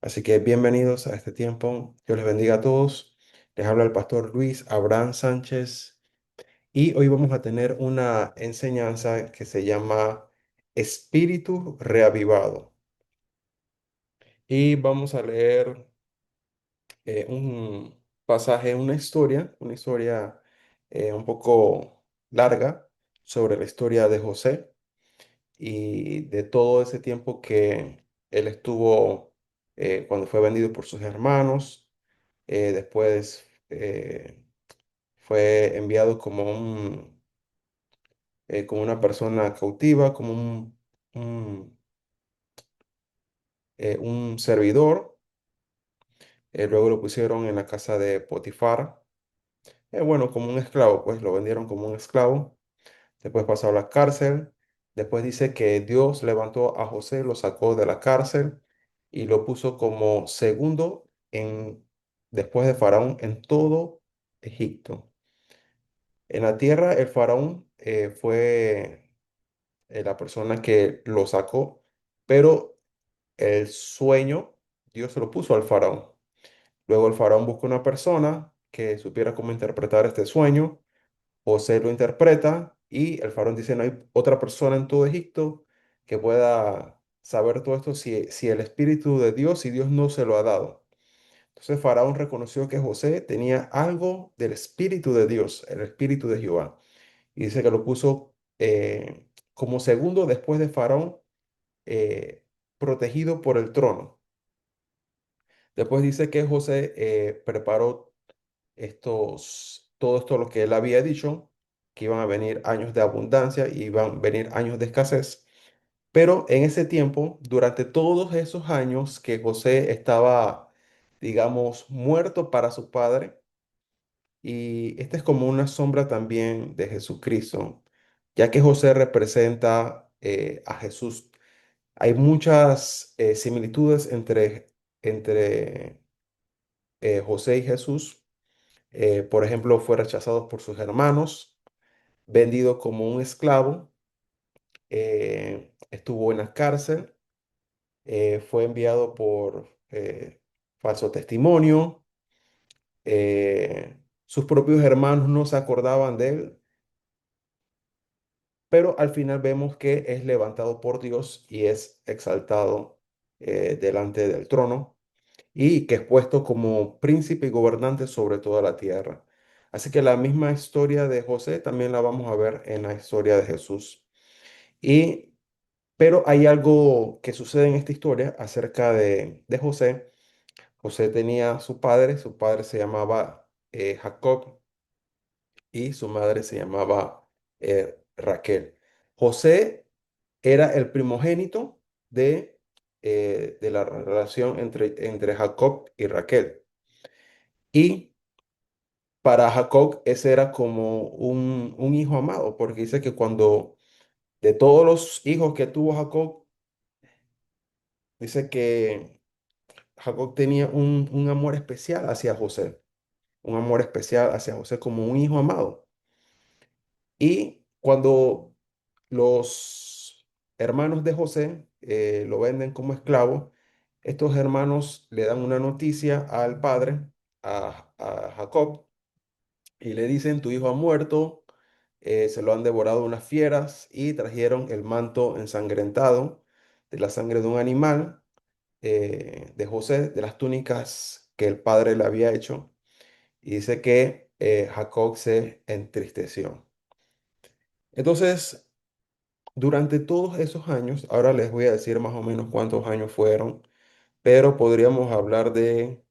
Así que bienvenidos a este tiempo. Dios les bendiga a todos. Les habla el pastor Luis Abraham Sánchez y hoy vamos a tener una enseñanza que se llama Espíritu Reavivado. Y vamos a leer un pasaje, una historia un poco larga sobre la historia de José y de todo ese tiempo que él estuvo cuando fue vendido por sus hermanos. Después fue enviado como una persona cautiva, como un servidor. Luego lo pusieron en la casa de Potifar. Bueno, como un esclavo, pues lo vendieron como un esclavo. Después pasó a la cárcel. Después dice que Dios levantó a José, lo sacó de la cárcel y lo puso como segundo después de Faraón en todo Egipto. En la tierra, el faraón fue la persona que lo sacó, pero el sueño Dios se lo puso al faraón. Luego el faraón busca una persona que supiera cómo interpretar este sueño. José lo interpreta y el faraón dice, no hay otra persona en todo Egipto que pueda saber todo esto si el Espíritu de Dios, si Dios no se lo ha dado. Entonces Faraón reconoció que José tenía algo del Espíritu de Dios, el Espíritu de Jehová. Y dice que lo puso como segundo después de Faraón, protegido por el trono. Después dice que José preparó todo esto lo que él había dicho, que iban a venir años de abundancia y iban a venir años de escasez. Pero en ese tiempo, durante todos esos años que José estaba, digamos, muerto para su padre, y esta es como una sombra también de Jesucristo, ya que José representa a Jesús. Hay muchas similitudes entre José y Jesús. Por ejemplo, fue rechazado por sus hermanos, vendido como un esclavo, estuvo en la cárcel, fue enviado por falso testimonio. Sus propios hermanos no se acordaban de él, pero al final vemos que es levantado por Dios y es exaltado delante del trono y que es puesto como príncipe y gobernante sobre toda la tierra. Así que la misma historia de José también la vamos a ver en la historia de Jesús. Y, pero hay algo que sucede en esta historia acerca de José. José tenía su padre se llamaba Jacob y su madre se llamaba Raquel. José era el primogénito de la relación entre Jacob y Raquel. Y para Jacob ese era como un hijo amado, porque dice que cuando de todos los hijos que tuvo Jacob, dice que Jacob tenía un amor especial hacia José, un amor especial hacia José como un hijo amado. Y cuando los hermanos de José lo venden como esclavo, estos hermanos le dan una noticia al padre, a Jacob, y le dicen, tu hijo ha muerto, se lo han devorado unas fieras y trajeron el manto ensangrentado de la sangre de un animal de José, de las túnicas que el padre le había hecho, y dice que Jacob se entristeció. Entonces, durante todos esos años, ahora les voy a decir más o menos cuántos años fueron, pero podríamos hablar eh,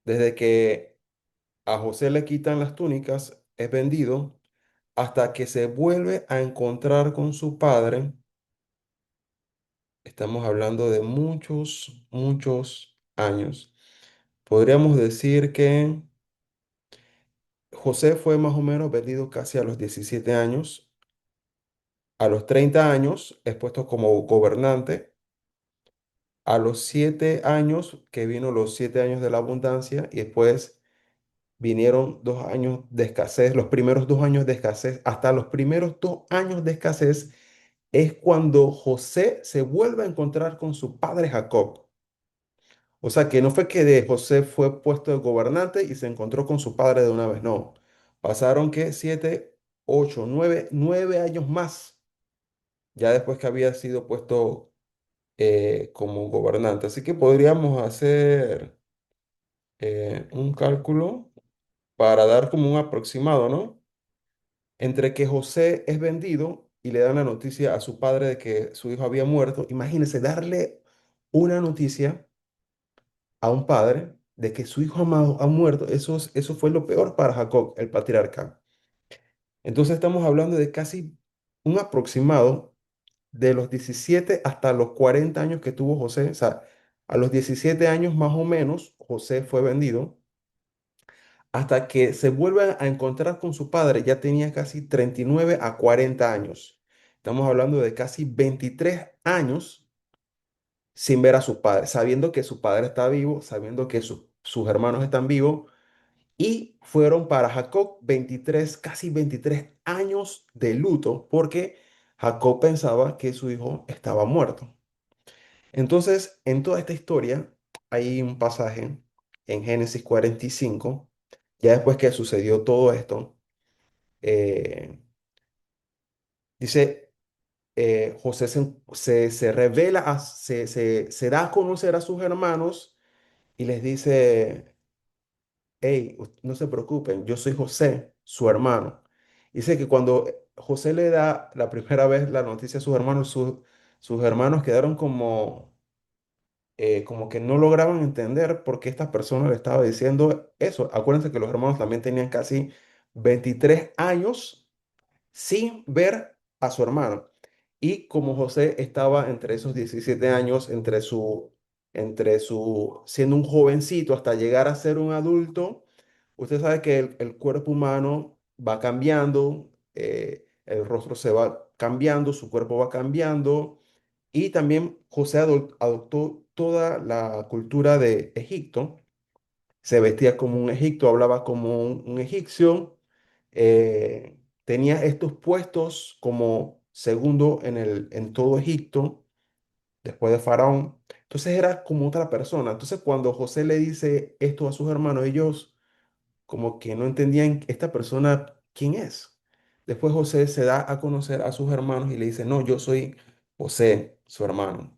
desde que a José le quitan las túnicas, es vendido, hasta que se vuelve a encontrar con su padre. Estamos hablando de muchos, muchos años. Podríamos decir que José fue más o menos vendido casi a los 17 años. A los 30 años es puesto como gobernante. A los 7 años, que vino los 7 años de la abundancia, y después vinieron 2 años de escasez, los primeros 2 años de escasez, hasta los primeros 2 años de escasez, es cuando José se vuelve a encontrar con su padre Jacob. O sea, que no fue que de José fue puesto de gobernante y se encontró con su padre de una vez, no. Pasaron que 7, 8, 9 años más, ya después que había sido puesto como gobernante. Así que podríamos hacer un cálculo para dar como un aproximado, ¿no? Entre que José es vendido y le dan la noticia a su padre de que su hijo había muerto. Imagínense darle una noticia a un padre de que su hijo amado ha muerto. Eso fue lo peor para Jacob, el patriarca. Entonces estamos hablando de casi un aproximado de los 17 hasta los 40 años que tuvo José. O sea, a los 17 años más o menos, José fue vendido. Hasta que se vuelve a encontrar con su padre, ya tenía casi 39 a 40 años. Estamos hablando de casi 23 años sin ver a su padre, sabiendo que su padre está vivo, sabiendo que sus hermanos están vivos. Y fueron para Jacob 23, casi 23 años de luto, porque Jacob pensaba que su hijo estaba muerto. Entonces, en toda esta historia hay un pasaje en Génesis 45, ya después que sucedió todo esto, eh, dice, José se revela, se da a conocer a sus hermanos y les dice, hey, no se preocupen, yo soy José, su hermano. Dice que cuando José le da la primera vez la noticia a sus hermanos, sus hermanos quedaron como que no lograban entender por qué esta persona le estaba diciendo eso. Acuérdense que los hermanos también tenían casi 23 años sin ver a su hermano. Y como José estaba entre esos 17 años, siendo un jovencito hasta llegar a ser un adulto, usted sabe que el cuerpo humano va cambiando, el rostro se va cambiando, su cuerpo va cambiando. Y también José adoptó toda la cultura de Egipto, se vestía como un egipto, hablaba como un egipcio, tenía estos puestos como segundo en todo Egipto, después de Faraón. Entonces era como otra persona. Entonces cuando José le dice esto a sus hermanos, ellos como que no entendían esta persona quién es. Después José se da a conocer a sus hermanos y le dice, no, yo soy José, su hermano.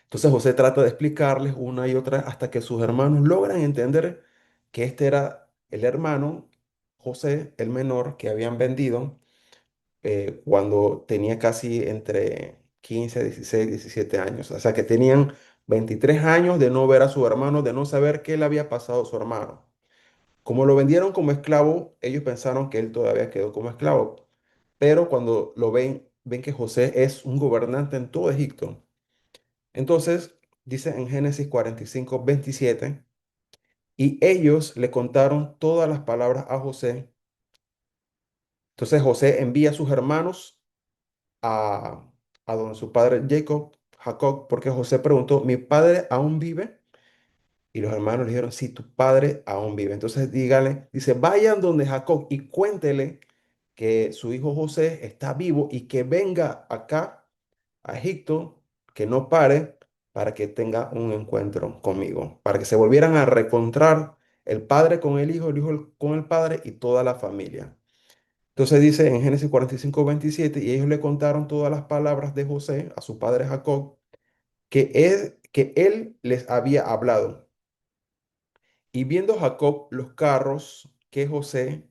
Entonces José trata de explicarles una y otra hasta que sus hermanos logran entender que este era el hermano José, el menor, que habían vendido cuando tenía casi entre 15, 16, 17 años. O sea que tenían 23 años de no ver a su hermano, de no saber qué le había pasado a su hermano. Como lo vendieron como esclavo, ellos pensaron que él todavía quedó como esclavo. Pero cuando lo ven que José es un gobernante en todo Egipto. Entonces, dice en Génesis 45, 27, y ellos le contaron todas las palabras a José. Entonces José envía a sus hermanos a, a donde su padre Jacob, porque José preguntó, ¿mi padre aún vive? Y los hermanos le dijeron, sí, tu padre aún vive. Entonces dígale, dice, vayan donde Jacob y cuéntele que su hijo José está vivo y que venga acá a Egipto, que no pare, para que tenga un encuentro conmigo, para que se volvieran a reencontrar el padre con el hijo con el padre y toda la familia. Entonces dice en Génesis 45, 27, y ellos le contaron todas las palabras de José a su padre Jacob, que él les había hablado. Y viendo Jacob los carros que José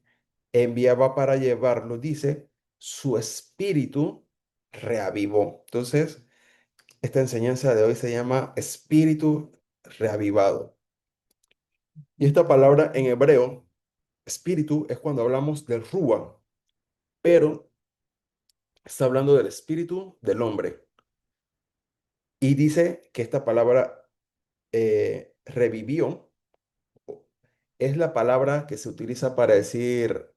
enviaba para llevarlo, dice, su espíritu reavivó. Entonces, esta enseñanza de hoy se llama espíritu reavivado. Y esta palabra en hebreo, espíritu, es cuando hablamos del rúa, pero está hablando del espíritu del hombre. Y dice que esta palabra revivió es la palabra que se utiliza para decir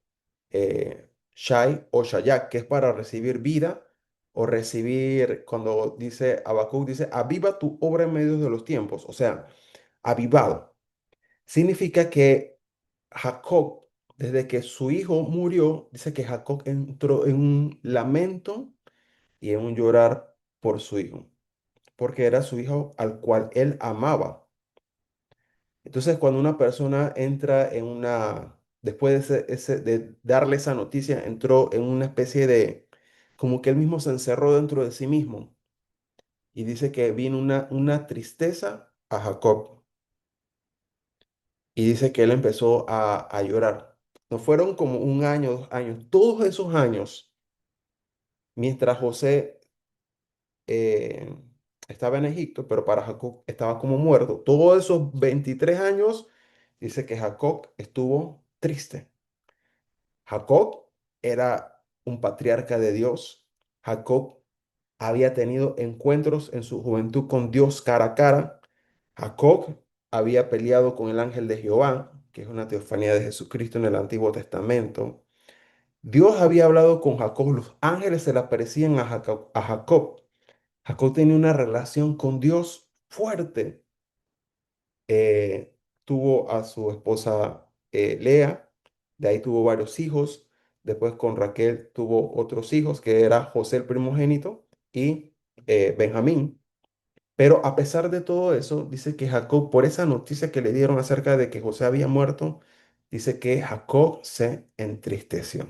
Shai o Shayak, que es para recibir vida o recibir, cuando dice Habacuc, dice, aviva tu obra en medio de los tiempos, o sea, avivado. Significa que Jacob, desde que su hijo murió, dice que Jacob entró en un lamento y en un llorar por su hijo, porque era su hijo al cual él amaba. Entonces, cuando una persona entra en después de darle esa noticia, entró en una especie de, como que él mismo se encerró dentro de sí mismo y dice que vino una tristeza a Jacob y dice que él empezó a llorar. No fueron como un año, 2 años, todos esos años, mientras José eh, estaba en Egipto, pero para Jacob estaba como muerto. Todos esos 23 años, dice que Jacob estuvo triste. Jacob era un patriarca de Dios. Jacob había tenido encuentros en su juventud con Dios cara a cara. Jacob había peleado con el ángel de Jehová, que es una teofanía de Jesucristo en el Antiguo Testamento. Dios había hablado con Jacob, los ángeles se le aparecían a Jacob. Jacob tenía una relación con Dios fuerte. Tuvo a su esposa Lea, de ahí tuvo varios hijos. Después con Raquel tuvo otros hijos, que era José el primogénito y Benjamín. Pero a pesar de todo eso, dice que Jacob, por esa noticia que le dieron acerca de que José había muerto, dice que Jacob se entristeció.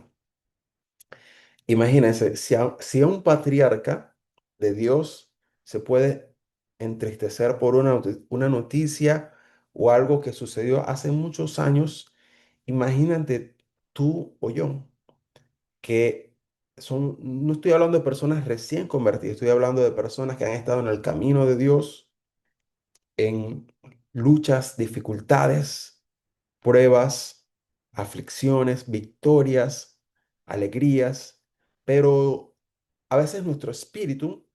Imagínense, si a un patriarca de Dios se puede entristecer por una noticia o algo que sucedió hace muchos años, imagínate tú o yo, que no estoy hablando de personas recién convertidas, estoy hablando de personas que han estado en el camino de Dios, en luchas, dificultades, pruebas, aflicciones, victorias, alegrías, pero a veces nuestro espíritu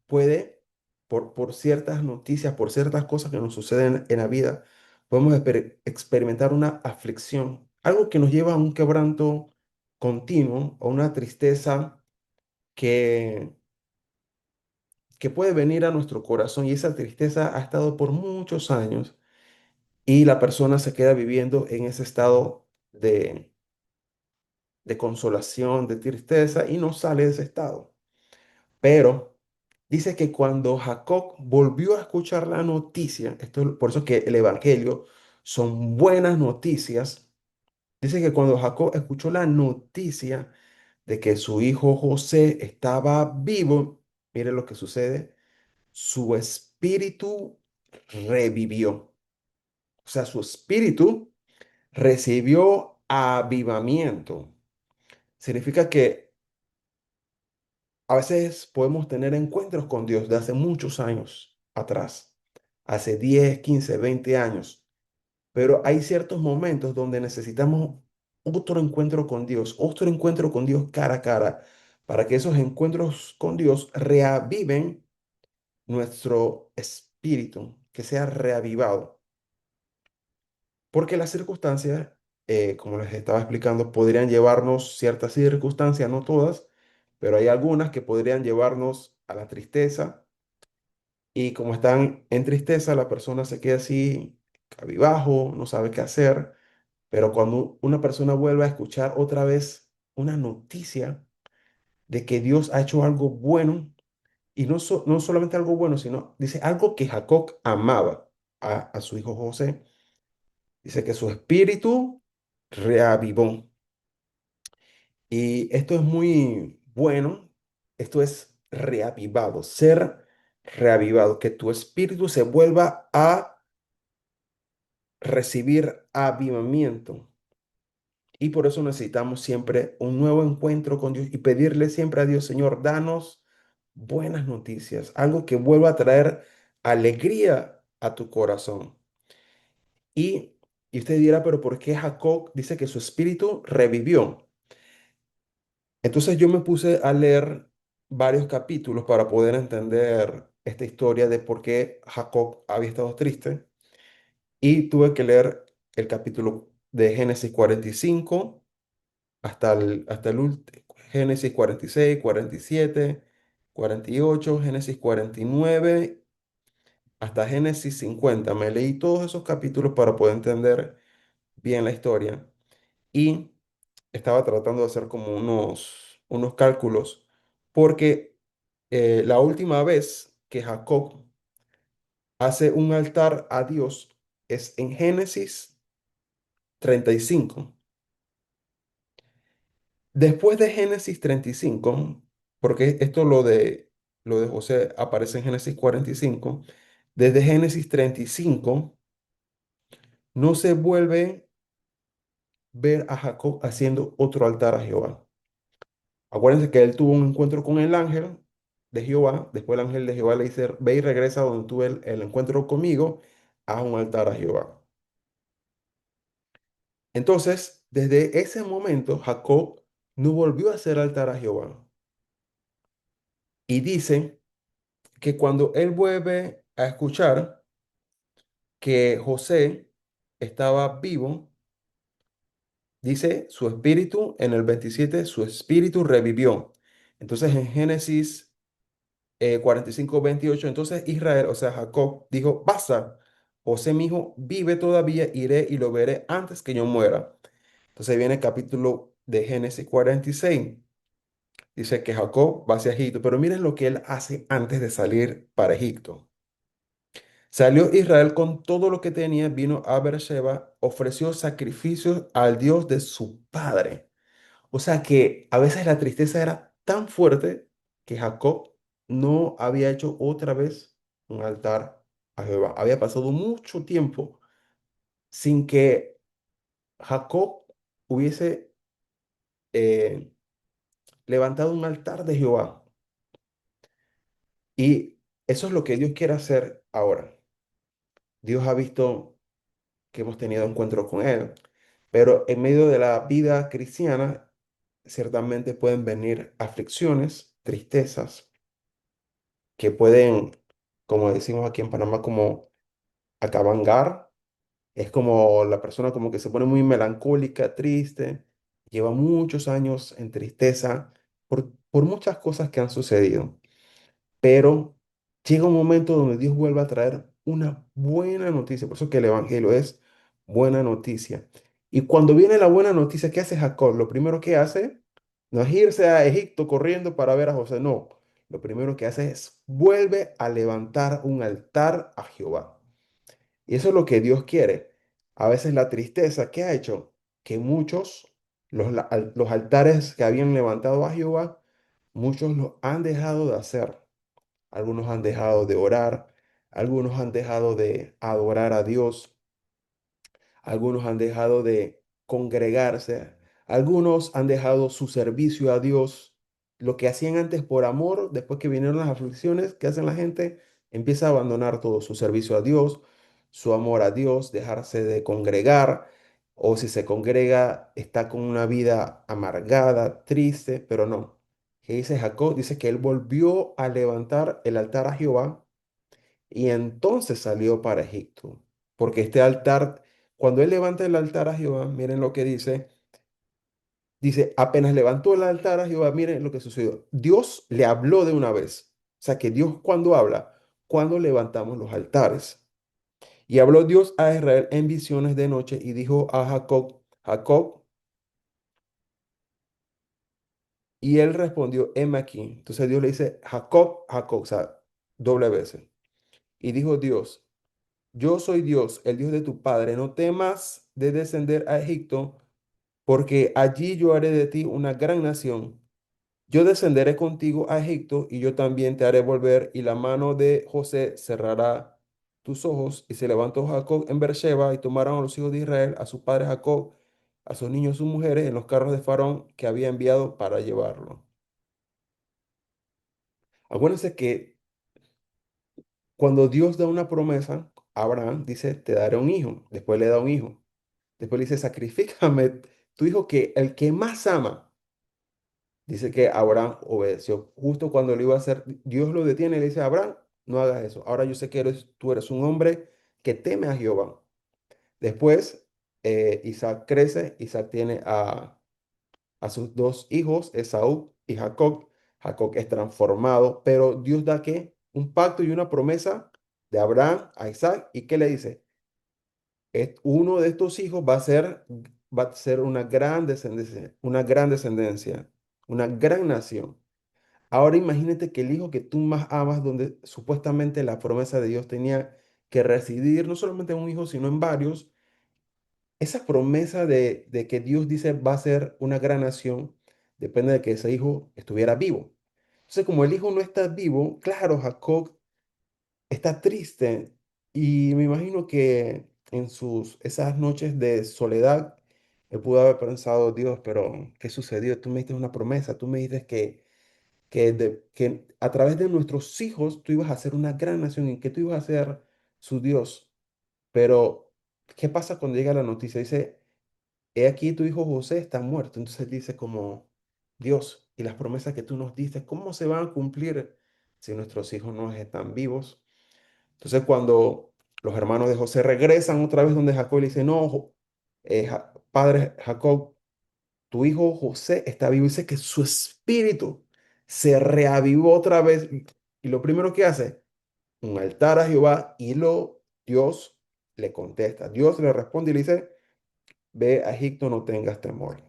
puede, por ciertas noticias, por ciertas cosas que nos suceden en la vida, podemos experimentar una aflicción, algo que nos lleva a un quebranto continuo o una tristeza que, que puede venir a nuestro corazón y esa tristeza ha estado por muchos años y la persona se queda viviendo en ese estado de consolación, de tristeza y no sale de ese estado. Pero dice que cuando Jacob volvió a escuchar la noticia, por eso que el Evangelio son buenas noticias, dice que cuando Jacob escuchó la noticia de que su hijo José estaba vivo, mire lo que sucede, su espíritu revivió. O sea, su espíritu recibió avivamiento. Significa que a veces podemos tener encuentros con Dios de hace muchos años atrás, hace 10, 15, 20 años, pero hay ciertos momentos donde necesitamos otro encuentro con Dios cara a cara, para que esos encuentros con Dios reaviven nuestro espíritu, que sea reavivado. Porque las circunstancias, como les estaba explicando, podrían llevarnos ciertas circunstancias, no todas, pero hay algunas que podrían llevarnos a la tristeza y como están en tristeza, la persona se queda así, cabizbajo, no sabe qué hacer, pero cuando una persona vuelve a escuchar otra vez una noticia de que Dios ha hecho algo bueno, y no solamente algo bueno, sino dice algo que Jacob amaba a su hijo José, dice que su espíritu reavivó. Y esto es muy bueno, esto es reavivado, ser reavivado, que tu espíritu se vuelva a recibir avivamiento. Y por eso necesitamos siempre un nuevo encuentro con Dios y pedirle siempre a Dios, Señor, danos buenas noticias, algo que vuelva a traer alegría a tu corazón. Y, y usted dirá, pero ¿por qué Jacob dice que su espíritu revivió? Entonces yo me puse a leer varios capítulos para poder entender esta historia de por qué Jacob había estado triste y tuve que leer el capítulo de Génesis 45 hasta el último, Génesis 46, 47, 48, Génesis 49 hasta Génesis 50. Me leí todos esos capítulos para poder entender bien la historia y estaba tratando de hacer como unos cálculos porque la última vez que Jacob hace un altar a Dios es en Génesis 35. Después de Génesis 35, porque esto lo de José aparece en Génesis 45, desde Génesis 35 no se vuelve ver a Jacob haciendo otro altar a Jehová. Acuérdense que él tuvo un encuentro con el ángel de Jehová, después el ángel de Jehová le dice, ve y regresa donde tuve el encuentro conmigo, haz un altar a Jehová. Entonces, desde ese momento, Jacob no volvió a hacer altar a Jehová. Y dice que cuando él vuelve a escuchar que José estaba vivo, dice su espíritu, en el 27 su espíritu revivió. Entonces en Génesis 45, 28, entonces Israel, o sea, Jacob, dijo, basta, José mi hijo vive todavía, iré y lo veré antes que yo muera. Entonces viene el capítulo de Génesis 46. Dice que Jacob va hacia Egipto, pero miren lo que él hace antes de salir para Egipto. Salió Israel con todo lo que tenía, vino a Beersheba, ofreció sacrificios al Dios de su padre. O sea que a veces la tristeza era tan fuerte que Jacob no había hecho otra vez un altar a Jehová. Había pasado mucho tiempo sin que Jacob hubiese eh, levantado un altar de Jehová. Y eso es lo que Dios quiere hacer ahora. Dios ha visto que hemos tenido encuentros con Él, pero en medio de la vida cristiana ciertamente pueden venir aflicciones, tristezas, que pueden, como decimos aquí en Panamá, como acabangar. Es como la persona como que se pone muy melancólica, triste, lleva muchos años en tristeza por muchas cosas que han sucedido. Pero llega un momento donde Dios vuelve a traer una buena noticia. Por eso que el Evangelio es buena noticia. Y cuando viene la buena noticia, ¿qué hace Jacob? Lo primero que hace no es irse a Egipto corriendo para ver a José, no. Lo primero que hace es vuelve a levantar un altar a Jehová. Y eso es lo que Dios quiere. A veces la tristeza, ¿qué ha hecho? Que muchos, los altares que habían levantado a Jehová, muchos los han dejado de hacer. Algunos han dejado de orar, algunos han dejado de adorar a Dios, algunos han dejado de congregarse, algunos han dejado su servicio a Dios. Lo que hacían antes por amor, después que vinieron las aflicciones, ¿qué hacen la gente? Empieza a abandonar todo su servicio a Dios, su amor a Dios, dejarse de congregar, o si se congrega, está con una vida amargada, triste, pero no. ¿Qué dice Jacob? Dice que él volvió a levantar el altar a Jehová y entonces salió para Egipto, porque este altar, cuando él levanta el altar a Jehová, miren lo que dice, dice, apenas levantó el altar a Jehová, miren lo que sucedió. Dios le habló de una vez. O sea que Dios cuando habla, cuando levantamos los altares. Y habló Dios a Israel en visiones de noche y dijo a Jacob, Jacob, y él respondió, heme aquí. Entonces Dios le dice, Jacob, Jacob, o sea, doble vez. Y dijo Dios, yo soy Dios, el Dios de tu padre. No temas de descender a Egipto, porque allí yo haré de ti una gran nación. Yo descenderé contigo a Egipto y yo también te haré volver, y la mano de José cerrará tus ojos. Y se levantó Jacob en Beersheba y tomaron a los hijos de Israel, a su padre Jacob, a sus niños y sus mujeres, en los carros de Faraón que había enviado para llevarlo. Acuérdense que cuando Dios da una promesa, Abraham dice, te daré un hijo. Después le da un hijo. Después le dice, sacrifícame tu hijo que el que más ama. Dice que Abraham obedeció. Justo cuando lo iba a hacer, Dios lo detiene y le dice, Abraham, no hagas eso. Ahora yo sé que tú eres un hombre que teme a Jehová. Después, Isaac crece. Isaac tiene a sus dos hijos, Esaú y Jacob. Jacob es transformado, pero Dios da que un pacto y una promesa de Abraham a Isaac. ¿Y qué le dice? Uno de estos hijos va a ser una gran descendencia, una gran nación. Ahora imagínate que el hijo que tú más amas, donde supuestamente la promesa de Dios tenía que residir, no solamente en un hijo, sino en varios, esa promesa de que Dios dice va a ser una gran nación, depende de que ese hijo estuviera vivo. Entonces, como el hijo no está vivo, claro, Jacob está triste y me imagino que en esas noches de soledad, él pudo haber pensado, Dios, pero ¿qué sucedió? Tú me diste una promesa, tú me dices que a través de nuestros hijos tú ibas a ser una gran nación y que tú ibas a ser su Dios. Pero, ¿qué pasa cuando llega la noticia? Dice, he aquí tu hijo José está muerto. Entonces él dice como, Dios, y las promesas que tú nos diste, ¿cómo se van a cumplir si nuestros hijos no están vivos? Entonces cuando los hermanos de José regresan otra vez donde Jacob le dice, no, padre Jacob, tu hijo José está vivo. Dice que su espíritu se reavivó otra vez. Y lo primero que hace, un altar a Jehová y Dios le contesta. Dios le responde y le dice, ve a Egipto, no tengas temor.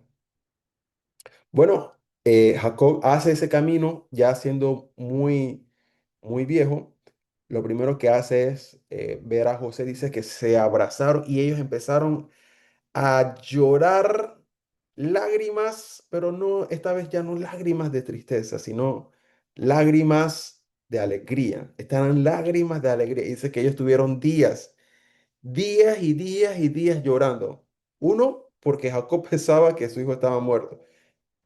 Bueno, Jacob hace ese camino ya siendo muy viejo. Lo primero que hace es ver a José, dice que se abrazaron y ellos empezaron a llorar lágrimas, pero no, esta vez ya no lágrimas de tristeza, sino lágrimas de alegría. Estaban lágrimas de alegría. Dice que ellos tuvieron días y días y días llorando. Uno, porque Jacob pensaba que su hijo estaba muerto.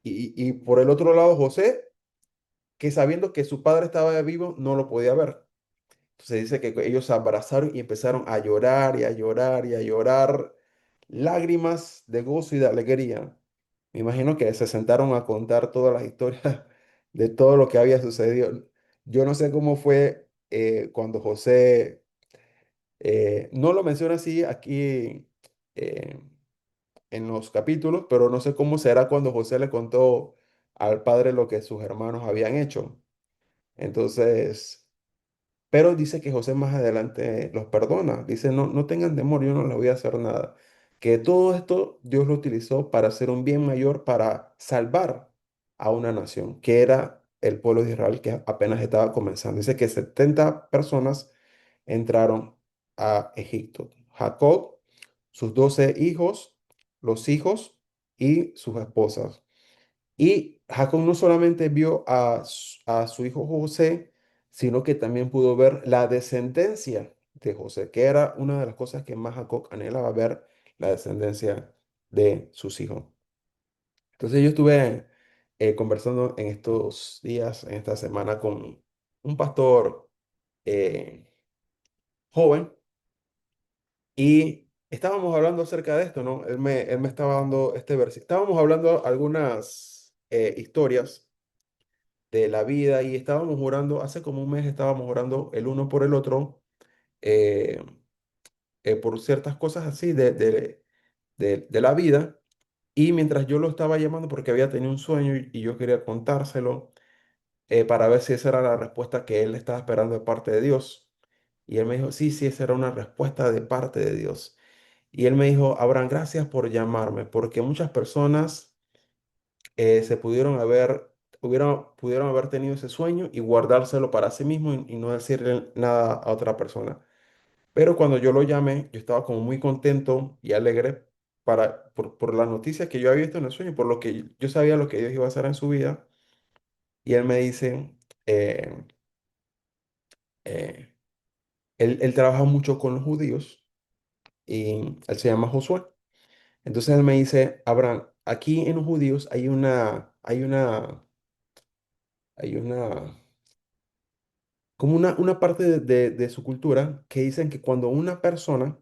Y por el otro lado, José, que sabiendo que su padre estaba vivo, no lo podía ver. Entonces dice que ellos se abrazaron y empezaron a llorar y a llorar y a llorar, lágrimas de gozo y de alegría. Me imagino que se sentaron a contar todas las historias de todo lo que había sucedido. Yo no sé cómo fue cuando José, no lo menciona así aquí eh, en los capítulos, pero no sé cómo será cuando José le contó al padre lo que sus hermanos habían hecho. Entonces, pero dice que José más adelante los perdona. Dice, no, no tengan temor, yo no les voy a hacer nada. Que todo esto Dios lo utilizó para hacer un bien mayor, para salvar a una nación, que era el pueblo de Israel que apenas estaba comenzando. Dice que 70 personas entraron a Egipto. Jacob, sus 12 hijos, los hijos y sus esposas. Y Jacob no solamente vio a su hijo José, sino que también pudo ver la descendencia de José, que era una de las cosas que más Jacob anhelaba ver, la descendencia de sus hijos. Entonces yo estuve conversando en estos días, en esta semana, con un pastor eh, joven y estábamos hablando acerca de esto, ¿no? Él me estaba dando este versículo. Estábamos hablando algunas historias de la vida y estábamos orando, hace como un mes estábamos orando el uno por el otro, eh, por ciertas cosas así de la vida. Y mientras yo lo estaba llamando porque había tenido un sueño y yo quería contárselo para ver si esa era la respuesta que él estaba esperando de parte de Dios. Y él me dijo, sí, sí, esa era una respuesta de parte de Dios. Y él me dijo, Abraham, gracias por llamarme, porque muchas personas se pudieron haber tenido ese sueño y guardárselo para sí mismo y no decirle nada a otra persona. Pero cuando yo lo llamé, yo estaba como muy contento y alegre por las noticias que yo había visto en el sueño, por lo que yo sabía lo que Dios iba a hacer en su vida. Y él me dice, eh, eh, él trabaja mucho con los judíos y él se llama Josué. Entonces él me dice, Abraham, aquí en los judíos hay una como una parte de su cultura que dicen que cuando una persona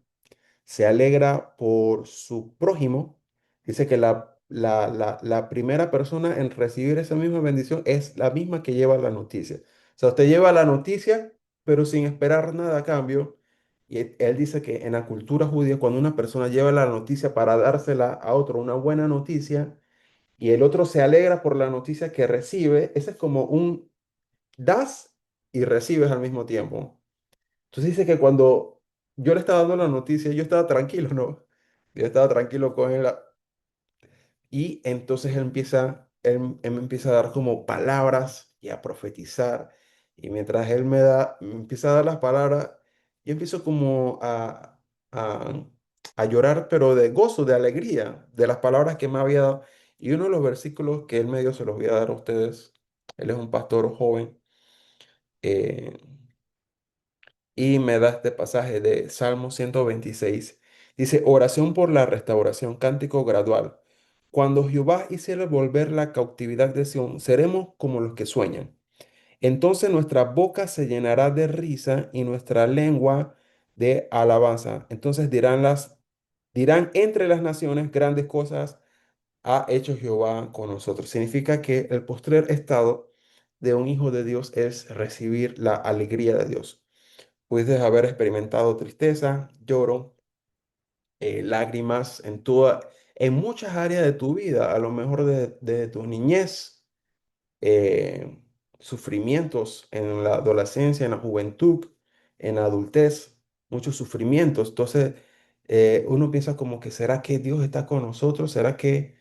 se alegra por su prójimo, dice que la primera persona en recibir esa misma bendición es la misma que lleva la noticia. O sea, usted lleva la noticia, pero sin esperar nada a cambio. Y él dice que en la cultura judía, cuando una persona lleva la noticia para dársela a otro, una buena noticia, y el otro se alegra por la noticia que recibe, ese es como un das y recibes al mismo tiempo. Entonces dice que cuando yo le estaba dando la noticia, yo estaba tranquilo, ¿no? Yo estaba tranquilo con él. Y entonces él me empieza a dar como palabras y a profetizar. Y mientras él me empieza a dar las palabras, yo empiezo como a, a llorar, pero de gozo, de alegría, de las palabras que me había dado. Y uno de los versículos que él me dio se los voy a dar a ustedes. Él es un pastor joven. eh, y me da este pasaje de Salmo 126. Dice, oración por la restauración, cántico gradual. Cuando Jehová hiciera volver la cautividad de Sión, seremos como los que sueñan. Entonces nuestra boca se llenará de risa y nuestra lengua de alabanza. Entonces dirán entre las naciones grandes cosas ha hecho Jehová con nosotros. Significa que el postrer estado de un hijo de Dios es recibir la alegría de Dios. Puedes haber experimentado tristeza, lloro, lágrimas en muchas áreas de tu vida, a lo mejor de tu niñez, eh, sufrimientos en la adolescencia, en la juventud, en la adultez, muchos sufrimientos. Entonces, uno piensa como que, ¿será que Dios está con nosotros? ¿Será que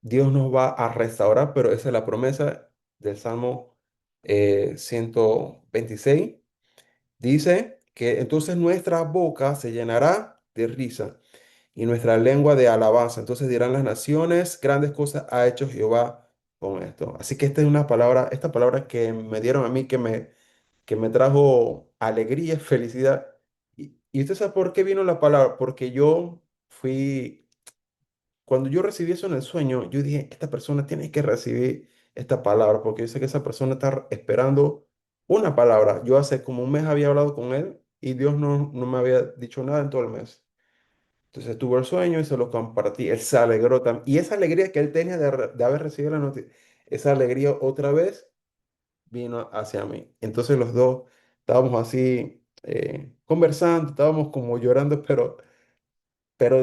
Dios nos va a restaurar? Pero esa es la promesa del Salmo 126. Dice que entonces nuestra boca se llenará de risa y nuestra lengua de alabanza. Entonces dirán las naciones, grandes cosas ha hecho Jehová con esto. Así que esta es una palabra, esta palabra que me dieron a mí, que me trajo alegría, felicidad. Y usted sabe por qué vino la palabra, porque yo fui cuando yo recibí eso en el sueño, yo dije, esta persona tiene que recibir esta palabra, porque yo sé que esa persona está esperando una palabra. Yo hace como un mes había hablado con él y Dios no me había dicho nada en todo el mes. Entonces tuvo el sueño y se lo compartí. Él se alegró también. Y esa alegría que él tenía de haber recibido la noticia, esa alegría otra vez vino hacia mí. Entonces los dos estábamos así conversando, estábamos como llorando, pero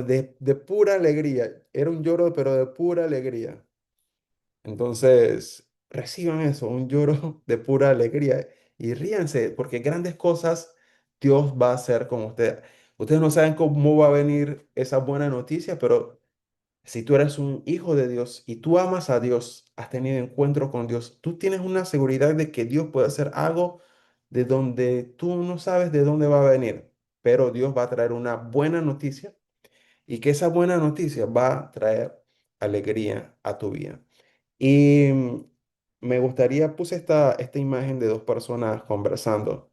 de pura alegría. Era un lloro, pero de pura alegría. Entonces, reciban eso, un lloro de pura alegría y ríanse, porque grandes cosas Dios va a hacer con ustedes. Ustedes no saben cómo va a venir esa buena noticia, pero si tú eres un hijo de Dios y tú amas a Dios, has tenido encuentro con Dios, tú tienes una seguridad de que Dios puede hacer algo de donde tú no sabes de dónde va a venir, pero Dios va a traer una buena noticia y que esa buena noticia va a traer alegría a tu vida. Y me gustaría, puse esta imagen de dos personas conversando,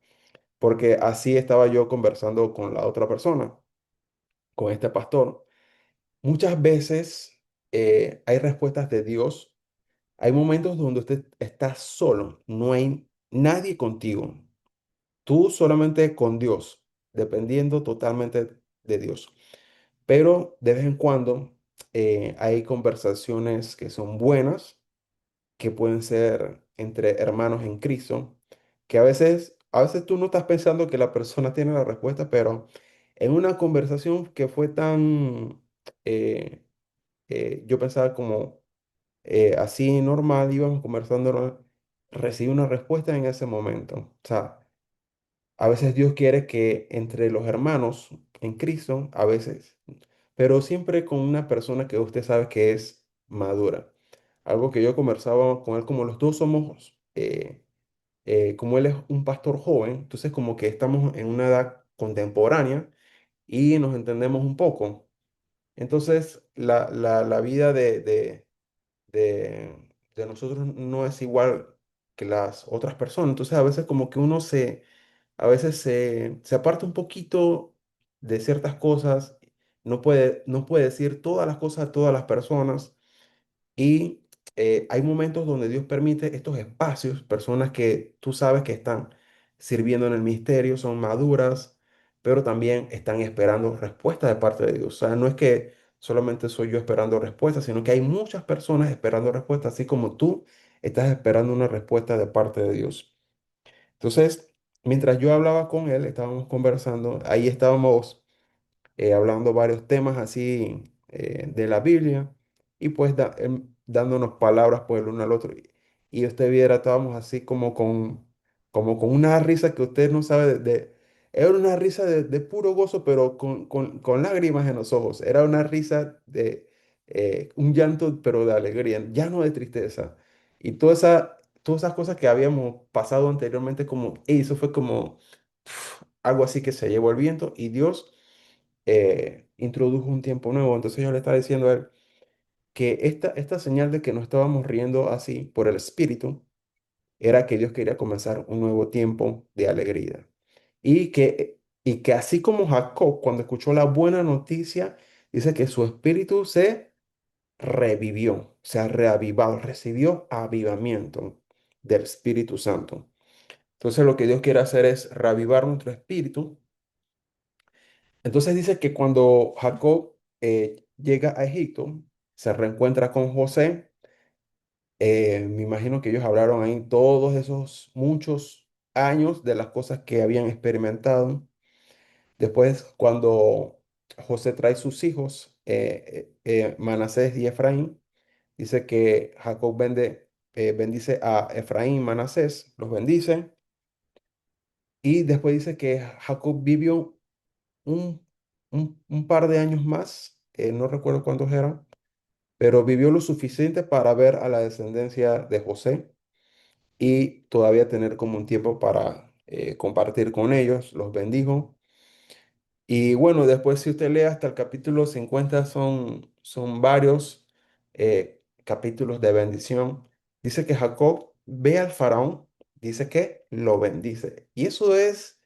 porque así estaba yo conversando con la otra persona, con este pastor. Muchas veces hay respuestas de Dios. Hay momentos donde usted está solo, no hay nadie contigo, tú solamente con Dios, dependiendo totalmente de Dios. Pero de vez en cuando hay conversaciones que son buenas, que pueden ser entre hermanos en Cristo, que a veces tú no estás pensando que la persona tiene la respuesta, pero en una conversación que fue tan, eh, yo pensaba como así normal, íbamos conversando, recibí una respuesta en ese momento. O sea, a veces Dios quiere que entre los hermanos en Cristo, a veces, pero siempre con una persona que usted sabe que es madura. Algo que yo conversaba con él, como los dos somos, como él es un pastor joven, entonces como que estamos en una edad contemporánea y nos entendemos un poco. Entonces la vida de, de nosotros no es igual que las otras personas. Entonces a veces como que a veces se aparta un poquito de ciertas cosas, no puede decir todas las cosas a todas las personas. Y hay momentos donde Dios permite estos espacios, personas que tú sabes que están sirviendo en el ministerio, son maduras, pero también están esperando respuesta de parte de Dios. O sea, no es que solamente soy yo esperando respuestas, sino que hay muchas personas esperando respuestas, así como tú estás esperando una respuesta de parte de Dios. Entonces, mientras yo hablaba con él, estábamos conversando, ahí estábamos hablando varios temas así de la Biblia y pues dándonos palabras por el uno al otro. Y usted viera, estábamos así como con una risa que usted no sabe era una risa de puro gozo, pero con lágrimas en los ojos. Era una risa de un llanto, pero de alegría, ya no de tristeza. Y toda esa todas esas cosas que habíamos pasado anteriormente, como, "Ey, eso fue como algo así que se llevó el viento y Dios introdujo un tiempo nuevo. Entonces yo le estaba diciendo a él que esta señal de que nos estábamos riendo así por el Espíritu era que Dios quería comenzar un nuevo tiempo de alegría. Y que así como Jacob, cuando escuchó la buena noticia, dice que su espíritu se revivió, se ha reavivado, recibió avivamiento del Espíritu Santo. Entonces lo que Dios quiere hacer es reavivar nuestro espíritu. Entonces dice que cuando Jacob llega a Egipto, se reencuentra con José. Me imagino que ellos hablaron ahí todos esos muchos años de las cosas que habían experimentado. Después, cuando José trae sus hijos, Manasés y Efraín, dice que Jacob bendice a Efraín y Manasés, los bendice. Y después dice que Jacob vivió un, un par de años más, no recuerdo cuántos eran, pero vivió lo suficiente para ver a la descendencia de José y todavía tener como un tiempo para compartir con ellos, los bendijo. Y bueno, después si usted lee hasta el capítulo 50 son varios capítulos de bendición. Dice que Jacob ve al faraón, dice que lo bendice. Y eso es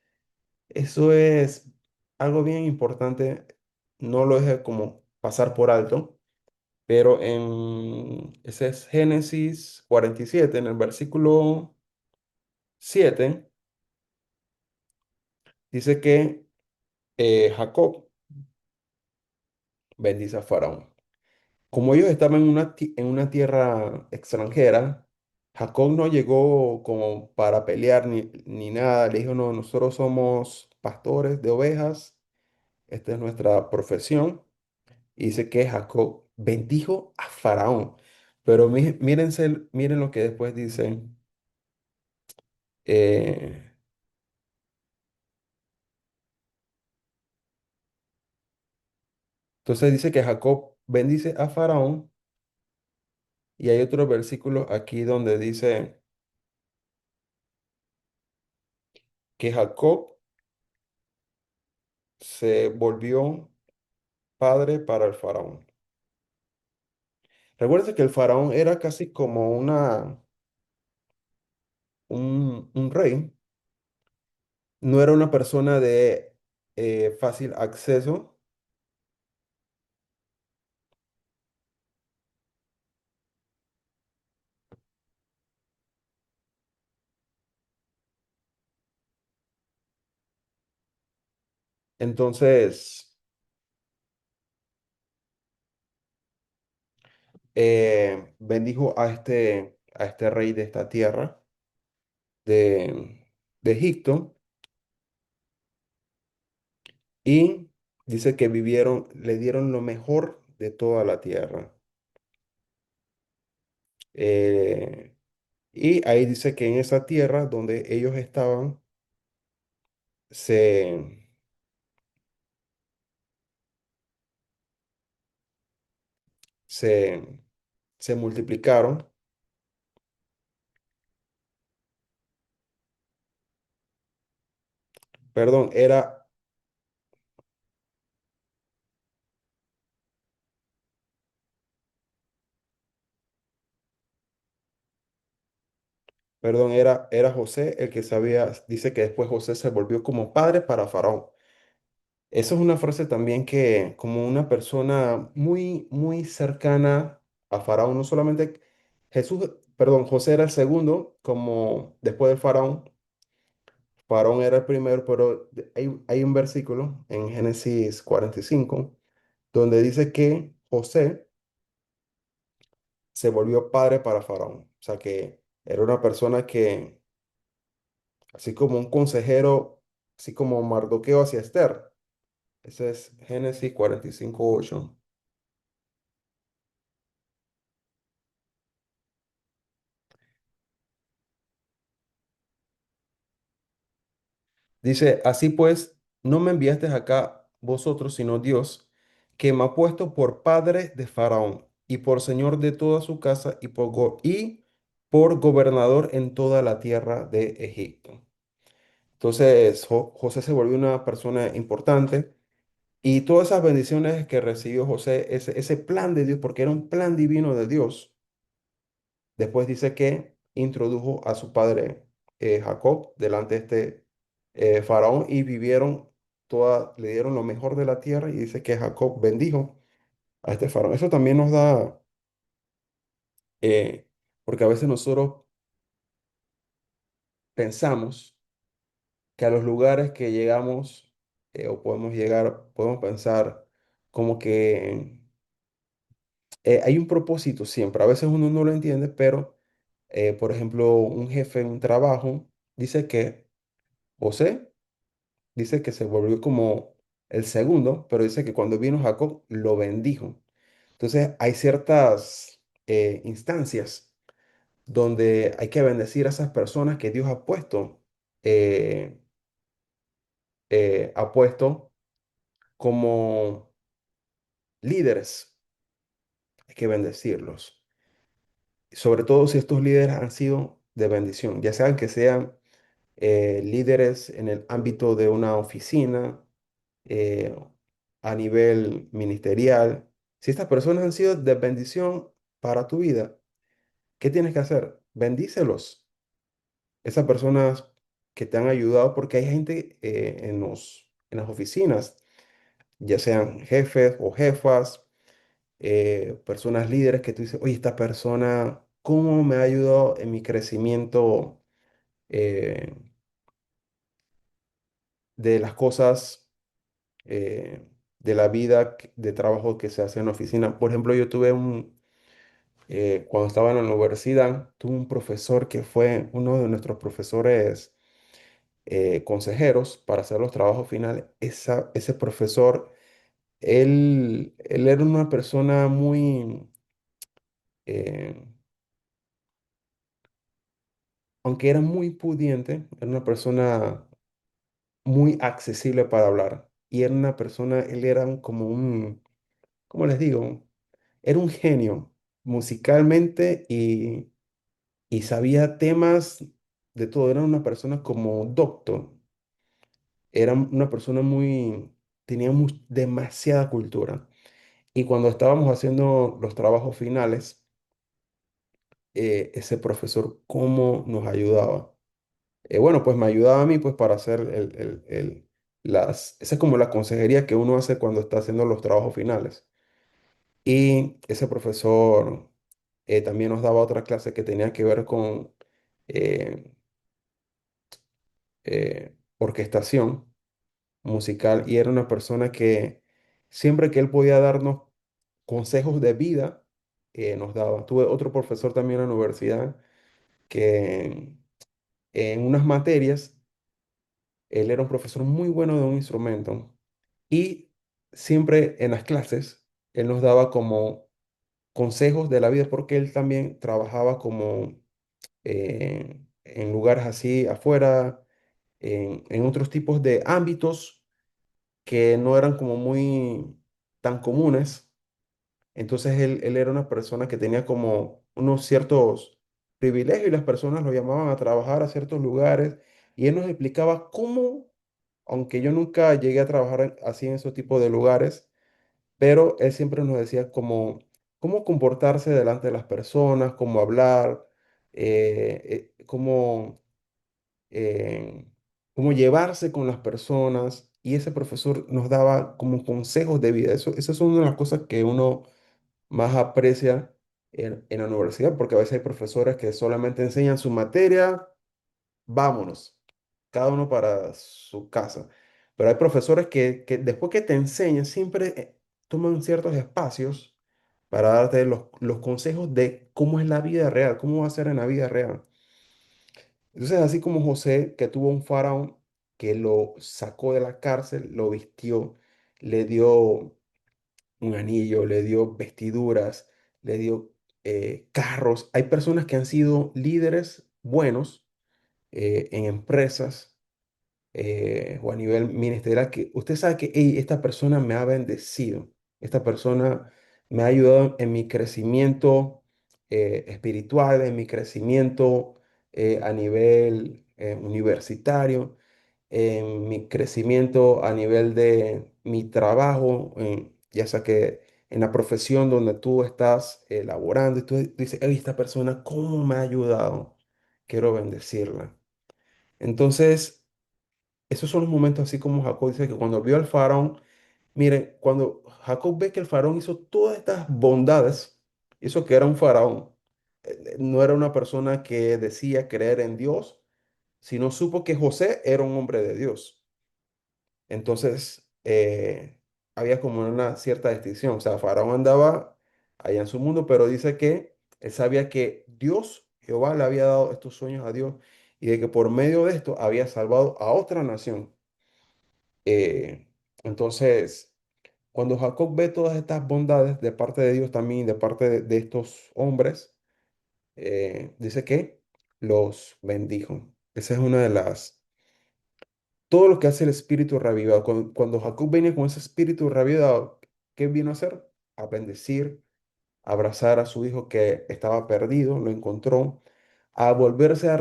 algo bien importante, no lo deje como pasar por alto, pero ese es Génesis 47 en el versículo 7 dice que Jacob bendice a Faraón. Como ellos estaban en una tierra extranjera, Jacob no llegó como para pelear ni nada. Le dijo, no, nosotros somos pastores de ovejas, esta es nuestra profesión. Y dice que Jacob bendijo a Faraón. Pero miren lo que después dice. eh, entonces dice que Jacob bendice a Faraón. Y hay otro versículo aquí donde dice que Jacob se volvió padre para el faraón. Recuerda que el faraón era casi como un rey, no era una persona de fácil acceso. Entonces, bendijo a este rey de esta tierra, de Egipto, y dice que le dieron lo mejor de toda la tierra. Eh, y ahí dice que en esa tierra donde ellos estaban, se, se, se multiplicaron. Perdón, era José el que sabía, dice que después José se volvió como padre para Faraón. Eso es una frase también que como una persona muy, muy cercana a Faraón, no solamente José era el segundo, como después del Faraón, Faraón era el primero, pero hay un versículo en Génesis 45 donde dice que José se volvió padre para Faraón. O sea que era una persona que, así como un consejero, así como Mardoqueo hacia Esther. Ese es Génesis 45:8. Dice, así pues, no me enviaste acá vosotros, sino Dios, que me ha puesto por padre de Faraón y por señor de toda su casa y por gobernador en toda la tierra de Egipto. Entonces José se volvió una persona importante y todas esas bendiciones que recibió José, ese plan de Dios, porque era un plan divino de Dios, después dice que introdujo a su padre Jacob delante de este faraón y vivieron le dieron lo mejor de la tierra y dice que Jacob bendijo a este faraón. Eso también nos da, eh, porque a veces nosotros pensamos que a los lugares que llegamos o podemos llegar, podemos pensar como que hay un propósito siempre. A veces uno no lo entiende, pero, por ejemplo, un jefe en un trabajo dice que José dice que se volvió como el segundo, pero dice que cuando vino Jacob lo bendijo. Entonces, hay ciertas instancias donde hay que bendecir a esas personas que Dios eh, ha puesto como líderes. Hay que bendecirlos. Sobre todo si estos líderes han sido de bendición, ya sean que sean líderes en el ámbito de una oficina, eh, a nivel ministerial. Si estas personas han sido de bendición para tu vida, ¿qué tienes que hacer? Bendícelos. Esas personas que te han ayudado, porque hay gente en las oficinas, ya sean jefes o jefas, personas líderes que tú dices, oye, esta persona, ¿cómo me ha ayudado en mi crecimiento eh, de las cosas, de la vida de trabajo que se hace en la oficina? Por ejemplo, cuando estaba en la universidad, tuve un profesor que fue uno de nuestros profesores consejeros para hacer los trabajos finales. Ese profesor, él era una persona muy, eh, aunque era muy pudiente, era una persona muy accesible para hablar. Y era una persona, él era como ¿cómo les digo? Era un genio musicalmente y sabía temas de todo. Era una persona como doctor. Era una persona tenía demasiada cultura. Y cuando estábamos haciendo los trabajos finales, ese profesor, ¿cómo nos ayudaba? Bueno, pues me ayudaba a mí pues para hacer esa es como la consejería que uno hace cuando está haciendo los trabajos finales. Y ese profesor también nos daba otra clase que tenía que ver con eh, orquestación musical y era una persona que siempre que él podía darnos consejos de vida, nos daba. Tuve otro profesor también en la universidad que en unas materias, él era un profesor muy bueno de un instrumento y siempre en las clases, él nos daba como consejos de la vida porque él también trabajaba como en lugares así afuera, en otros tipos de ámbitos que no eran como muy tan comunes. Entonces él era una persona que tenía como unos ciertos privilegios y las personas lo llamaban a trabajar a ciertos lugares y él nos explicaba cómo, aunque yo nunca llegué a trabajar así en esos tipos de lugares, pero él siempre nos decía cómo comportarse delante de las personas, cómo hablar, eh, cómo llevarse con las personas. Y ese profesor nos daba como consejos de vida. Esas son una de las cosas que uno más aprecia en la universidad, porque a veces hay profesores que solamente enseñan su materia, vámonos, cada uno para su casa. Pero hay profesores que después que te enseñan, siempre toman ciertos espacios para darte los consejos de cómo es la vida real, cómo va a ser en la vida real. Entonces, así como José, que tuvo un faraón que lo sacó de la cárcel, lo vistió, le dio un anillo, le dio vestiduras, le dio carros. Hay personas que han sido líderes buenos en empresas o a nivel ministerial que usted sabe que "Ey, esta persona me ha bendecido, esta persona me ha ayudado en mi crecimiento espiritual, en mi crecimiento a nivel universitario, en mi crecimiento a nivel de mi trabajo, ya sea que en la profesión donde tú estás laborando y tú dices, "Ey, esta persona, ¿cómo me ha ayudado? Quiero bendecirla". Entonces, esos son los momentos así como Jacob dice que cuando vio al faraón, miren, cuando Jacob ve que el faraón hizo todas estas bondades, hizo que era un faraón, no era una persona que decía creer en Dios, sino supo que José era un hombre de Dios. Entonces, había como una cierta distinción. O sea, Faraón andaba allá en su mundo, pero dice que él sabía que Dios, Jehová, le había dado estos sueños a Dios y de que por medio de esto había salvado a otra nación. Entonces, cuando Jacob ve todas estas bondades de parte de Dios también, de parte de estos hombres, dice que los bendijo. Esa es una de las todo lo que hace el espíritu reavivado. Cuando Jacob venía con ese espíritu reavivado, ¿qué vino a hacer? A bendecir, a abrazar a su hijo que estaba perdido, lo encontró, a volverse a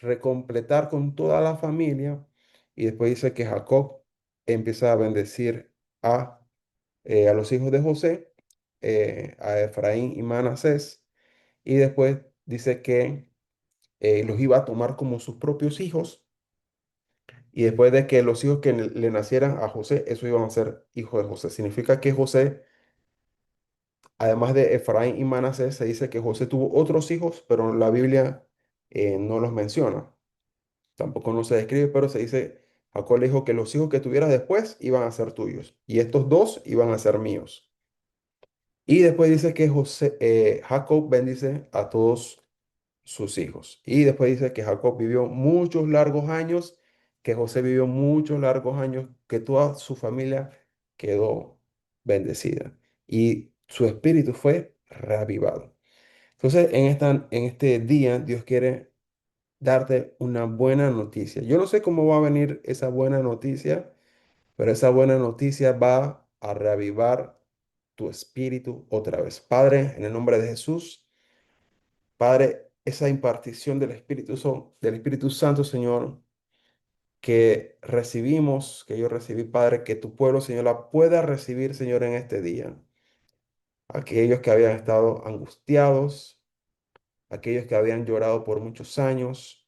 recompletar con toda la familia. Y después dice que Jacob empieza a bendecir a, a los hijos de José, a Efraín y Manasés. Y después dice que los iba a tomar como sus propios hijos y después de que los hijos que le nacieran a José, esos iban a ser hijos de José. Significa que José, además de Efraín y Manasés, se dice que José tuvo otros hijos, pero la Biblia no los menciona. Tampoco no se describe, pero se dice, Jacob le dijo que los hijos que tuvieras después iban a ser tuyos. Y estos dos iban a ser míos. Y después dice que Jacob bendice a todos sus hijos. Y después dice que Jacob vivió muchos largos años, que José vivió muchos largos años, que toda su familia quedó bendecida y su espíritu fue reavivado. Entonces, en este día, Dios quiere darte una buena noticia. Yo no sé cómo va a venir esa buena noticia, pero esa buena noticia va a reavivar tu espíritu otra vez. Padre, en el nombre de Jesús. Padre, esa impartición del del Espíritu Santo, Señor, que recibimos, que yo recibí, Padre, que tu pueblo, Señor, la pueda recibir, Señor, en este día. Aquellos que habían estado angustiados, aquellos que habían llorado por muchos años,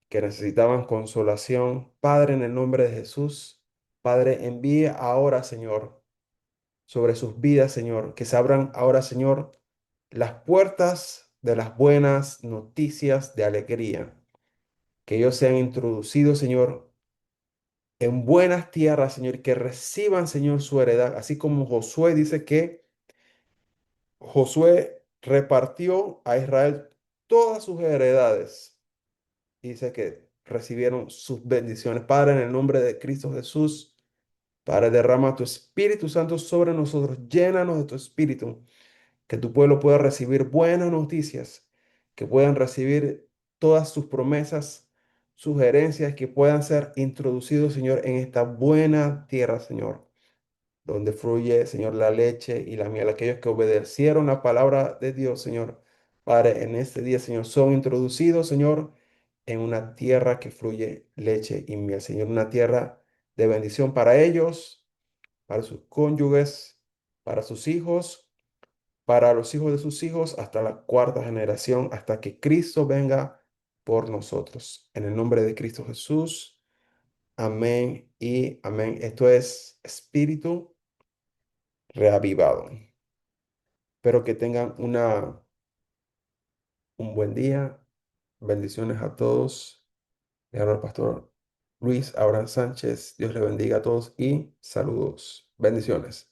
que necesitaban consolación, Padre, en el nombre de Jesús, Padre, envíe ahora, Señor, sobre sus vidas, Señor, que se abran ahora, Señor, las puertas de las buenas noticias de alegría que ellos sean introducidos, Señor, en buenas tierras, Señor, y que reciban, Señor, su heredad, así como Josué dice que Josué repartió a Israel todas sus heredades. Y dice que recibieron sus bendiciones. Padre, en el nombre de Cristo Jesús, Padre, derrama tu Espíritu Santo sobre nosotros, llénanos de tu Espíritu que tu pueblo pueda recibir buenas noticias, que puedan recibir todas sus promesas, sugerencias, que puedan ser introducidos, Señor, en esta buena tierra, Señor, donde fluye, Señor, la leche y la miel. Aquellos que obedecieron la palabra de Dios, Señor, Padre, en este día, Señor, son introducidos, Señor, en una tierra que fluye leche y miel, Señor, una tierra de bendición para ellos, para sus cónyuges, para sus hijos, para los hijos de sus hijos hasta la cuarta generación, hasta que Cristo venga por nosotros. En el nombre de Cristo Jesús, amén y amén. Esto es espíritu reavivado. Espero que tengan un buen día. Bendiciones a todos. Le habla el pastor Luis Abraham Sánchez. Dios le bendiga a todos y saludos. Bendiciones.